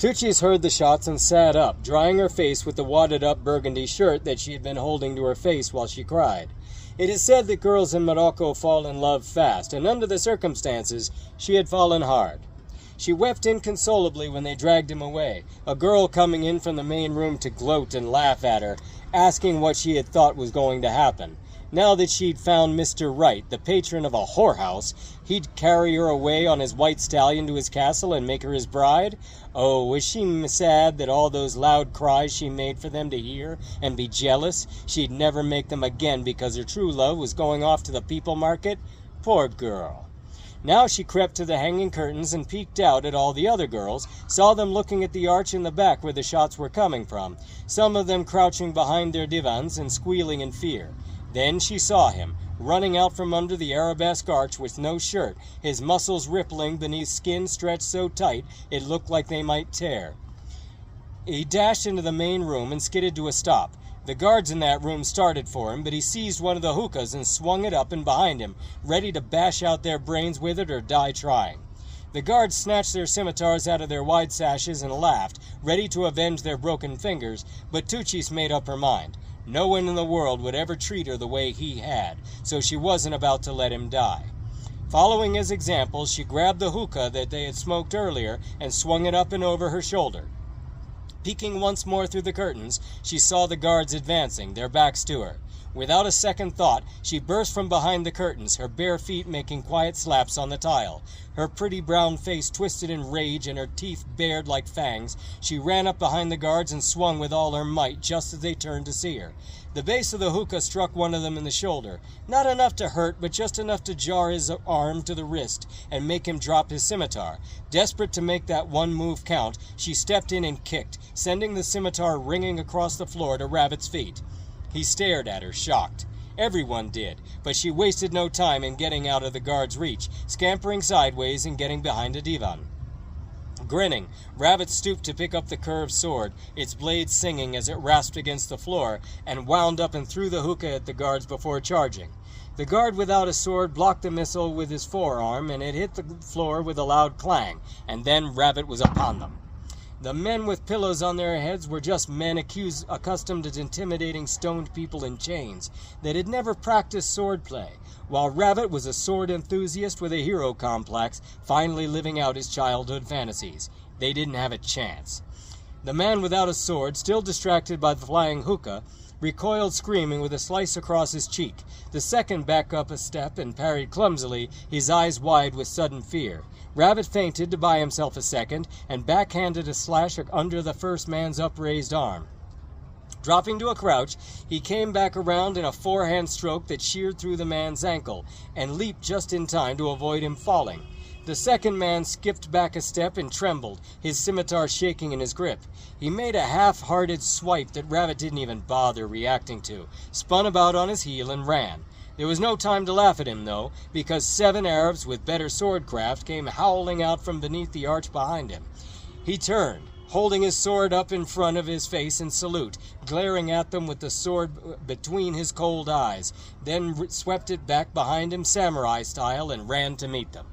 Tucci's heard the shots and sat up, drying her face with the wadded-up burgundy shirt that she had been holding to her face while she cried. It is said that girls in Morocco fall in love fast, and under the circumstances, she had fallen hard. She wept inconsolably when they dragged him away, a girl coming in from the main room to gloat and laugh at her, asking what she had thought was going to happen. Now that she'd found Mr. Right, the patron of a whorehouse, he'd carry her away on his white stallion to his castle and make her his bride? Oh, was she sad that all those loud cries she made for them to hear and be jealous, she'd never make them again because her true love was going off to the people market? Poor girl. Now she crept to the hanging curtains and peeked out at all the other girls, saw them looking at the arch in the back where the shots were coming from, some of them crouching behind their divans and squealing in fear. Then she saw him, running out from under the arabesque arch with no shirt, his muscles rippling beneath skin stretched so tight it looked like they might tear. He dashed into the main room and skidded to a stop. The guards in that room started for him, but he seized one of the hookahs and swung it up and behind him, ready to bash out their brains with it or die trying. The guards snatched their scimitars out of their wide sashes and laughed, ready to avenge their broken fingers, but Tucci's made up her mind. No one in the world would ever treat her the way he had, so she wasn't about to let him die. Following his example, she grabbed the hookah that they had smoked earlier and swung it up and over her shoulder. Peeking once more through the curtains, she saw the guards advancing, their backs to her. Without a second thought, she burst from behind the curtains, her bare feet making quiet slaps on the tile. Her pretty brown face twisted in rage and her teeth bared like fangs, she ran up behind the guards and swung with all her might just as they turned to see her. The base of the hookah struck one of them in the shoulder, not enough to hurt, but just enough to jar his arm to the wrist and make him drop his scimitar. Desperate to make that one move count, she stepped in and kicked, sending the scimitar ringing across the floor to Rabbit's feet. He stared at her, shocked. Everyone did, but she wasted no time in getting out of the guard's reach, scampering sideways and getting behind a divan. Grinning, Rabbit stooped to pick up the curved sword, its blade singing as it rasped against the floor, and wound up and threw the hookah at the guards before charging. The guard without a sword blocked the missile with his forearm, and it hit the floor with a loud clang, and then Rabbit was upon them. The men with pillows on their heads were just men accustomed to intimidating stoned people in chains that had never practiced swordplay, while Rabbit was a sword enthusiast with a hero complex, finally living out his childhood fantasies. They didn't have a chance. The man without a sword, still distracted by the flying hookah, recoiled screaming with a slice across his cheek. The second backed up a step and parried clumsily, his eyes wide with sudden fear. Rabbit feinted to buy himself a second and backhanded a slash under the first man's upraised arm. Dropping to a crouch, he came back around in a forehand stroke that sheared through the man's ankle and leaped just in time to avoid him falling. The second man skipped back a step and trembled, his scimitar shaking in his grip. He made a half-hearted swipe that Rabbit didn't even bother reacting to, spun about on his heel and ran. There was no time to laugh at him, though, because 7 Arabs with better swordcraft came howling out from beneath the arch behind him. He turned, holding his sword up in front of his face in salute, glaring at them with the sword between his cold eyes, then swept it back behind him samurai style and ran to meet them.